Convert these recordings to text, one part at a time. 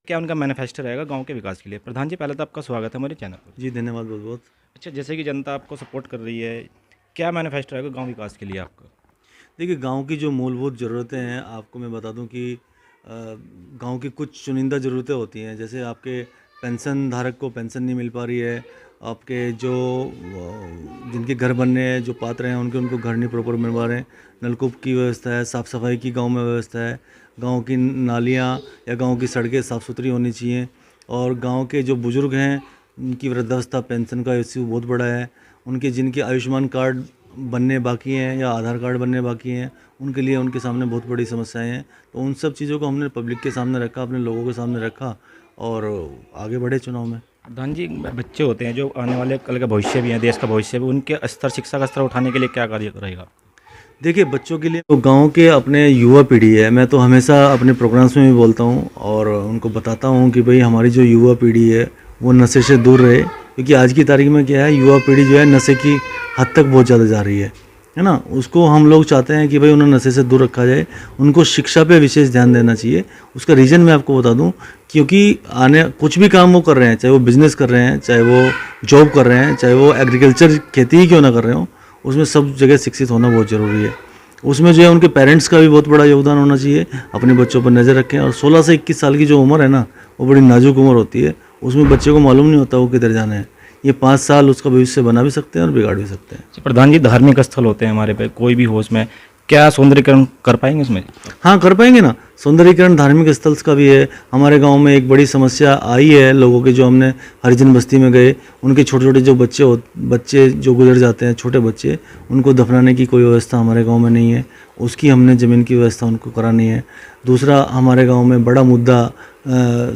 क्या उनका मैनिफेस्टो रहेगा गांव के विकास के लिए। प्रधान जी, पहले तो आपका स्वागत है हमारे चैनल पर। जी धन्यवाद बहुत बहुत। अच्छा, जैसे कि जनता आपको सपोर्ट कर रही है, क्या मैनिफेस्टो रहेगा गांव विकास के लिए आपका? देखिए गांव की जो मूलभूत ज़रूरतें हैं आपको मैं बता दूं कि गांव की कुछ चुनिंदा ज़रूरतें होती हैं, जैसे आपके पेंशन धारक को पेंशन नहीं मिल पा रही है, आपके जो जिनके घर बनने हैं जो पात्र हैं उनको घर नहीं प्रॉपर मिल पा रहे हैं, नलकूप की व्यवस्था है, साफ़ सफाई की गांव में व्यवस्था है, गांव की नालियां या गांव की सड़कें साफ़ सुथरी होनी चाहिए, और गांव के जो बुज़ुर्ग हैं उनकी वृद्धावस्था पेंशन का इश्यू बहुत बड़ा है, उनके जिनके आयुष्मान कार्ड बनने बाकी हैं या आधार कार्ड बनने बाकी हैं उनके लिए उनके सामने बहुत बड़ी समस्याएं हैं। तो उन सब चीज़ों को हमने पब्लिक के सामने रखा, अपने लोगों के सामने रखा और आगे बढ़े चुनाव में। प्रधान जी, बच्चे होते हैं जो आने वाले कल का भविष्य भी है, देश का भविष्य भी, उनके स्तर, शिक्षा का स्तर उठाने के लिए क्या कार्य रहेगा? देखिए बच्चों के लिए तो गांव के अपने युवा पीढ़ी है, मैं तो हमेशा अपने प्रोग्राम्स में भी बोलता हूं और उनको बताता हूं कि भाई हमारी जो युवा पीढ़ी है वो नशे से दूर रहे, क्योंकि आज की तारीख में क्या है, युवा पीढ़ी जो है नशे की हद तक बहुत ज़्यादा जा रही है ना। उसको हम लोग चाहते हैं कि भाई उन्हें नशे से दूर रखा जाए, उनको शिक्षा पे विशेष ध्यान देना चाहिए। उसका रीज़न मैं आपको बता दूं, क्योंकि आने कुछ भी काम वो कर रहे हैं, चाहे वो बिज़नेस कर रहे हैं, चाहे वो जॉब कर रहे हैं, चाहे वो एग्रीकल्चर खेती ही क्यों ना कर रहे हो, उसमें सब जगह शिक्षित होना बहुत ज़रूरी है। उसमें जो है उनके पेरेंट्स का भी बहुत बड़ा योगदान होना चाहिए, अपने बच्चों पर नज़र रखें। और 16 से 21 साल की जो उम्र है ना, वो बड़ी नाजुक उम्र होती है, उसमें बच्चे को मालूम नहीं होता वो किधर जाना है। ये 5 साल उसका भविष्य बना भी सकते हैं और बिगाड़ भी सकते हैं। प्रधान जी, धार्मिक स्थल होते हैं हमारे पे, कोई भी हो उसमें, क्या सौंदर्यीकरण कर पाएंगे इसमें? हाँ कर पाएंगे ना, सौंदर्यीकरण धार्मिक स्थल का भी है। हमारे गांव में एक बड़ी समस्या आई है लोगों के, जो हमने हरिजन बस्ती में गए, उनके छोटे छोटे जो बच्चे जो गुजर जाते हैं, छोटे बच्चे, उनको दफनाने की कोई व्यवस्था हमारे गांव में नहीं है। उसकी हमने ज़मीन की व्यवस्था उनको करानी है। दूसरा, हमारे गांव में बड़ा मुद्दा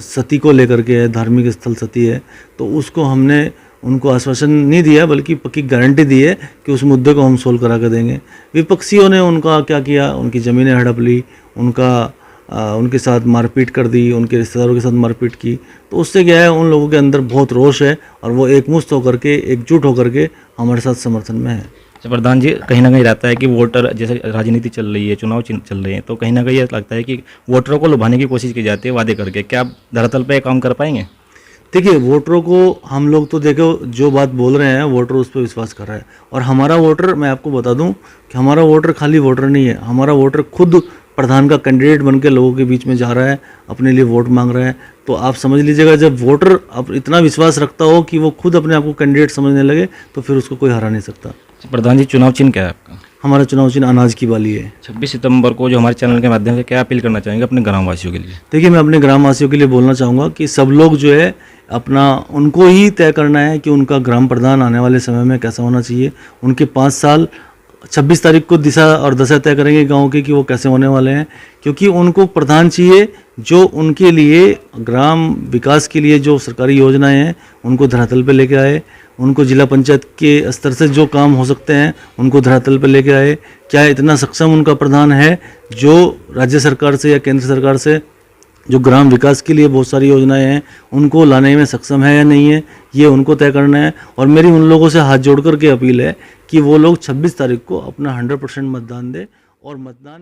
सती को लेकर के है, धार्मिक स्थल सती है, तो उसको हमने उनको आश्वासन नहीं दिया बल्कि पक्की गारंटी दी है कि उस मुद्दे को हम सोल्व करा कर देंगे। विपक्षियों ने उनका क्या किया, उनकी ज़मीनें हड़प ली, उनके साथ मारपीट कर दी, उनके रिश्तेदारों के साथ मारपीट की। तो उससे क्या है, उन लोगों के अंदर बहुत रोष है और वो एकमुश्त होकर के, एकजुट होकर के हमारे साथ समर्थन में है। प्रधान जी, कहीं ना कहीं रहता है कि वोटर, जैसे राजनीति चल रही है, चुनाव चल रहे हैं, तो कहीं ना कहीं ये लगता है कि वोटरों को लुभाने की कोशिश की जाती है वादे करके। क्या आप धरातल पे काम कर पाएंगे? देखिए वोटरों को हम लोग तो देखो जो बात बोल रहे हैं वोटर उस पर विश्वास कर रहा है, और हमारा वोटर, मैं आपको बता दूं कि हमारा वोटर खाली वोटर नहीं है, हमारा वोटर खुद प्रधान का कैंडिडेट बन के लोगों के बीच में जा रहा है, अपने लिए वोट मांग रहा है। तो आप समझ लीजिएगा, जब वोटर अब इतना विश्वास रखता हो कि वो खुद अपने आप को कैंडिडेट समझने लगे, तो फिर उसको कोई हरा नहीं सकता। प्रधान जी, चुनाव चिन्ह क्या है आपका? हमारा चुनाव चिन्ह अनाज की बाली है। 26 सितंबर को जो हमारे चैनल के माध्यम से क्या अपील करना चाहेंगे अपने ग्रामवासियों के लिए? देखिए मैं अपने ग्रामवासियों के लिए बोलना चाहूँगा कि सब लोग जो है अपना, उनको ही तय करना है कि उनका ग्राम प्रधान आने वाले समय में कैसा होना चाहिए। उनके 5 साल 26 तारीख को दिशा और दशा तय करेंगे गांव के कि वो कैसे होने वाले हैं, क्योंकि उनको प्रधान चाहिए जो उनके लिए ग्राम विकास के लिए जो सरकारी योजनाएं हैं उनको धरातल पे लेके आए, उनको जिला पंचायत के स्तर से जो काम हो सकते हैं उनको धरातल पे लेके आए। क्या इतना सक्षम उनका प्रधान है जो राज्य सरकार से या केंद्र सरकार से जो ग्राम विकास के लिए बहुत सारी योजनाएं हैं उनको लाने में सक्षम है या नहीं है, ये उनको तय करना है। और मेरी उन लोगों से हाथ जोड़ करके अपील है कि वो लोग 26 तारीख को अपना 100% मतदान दें, और मतदान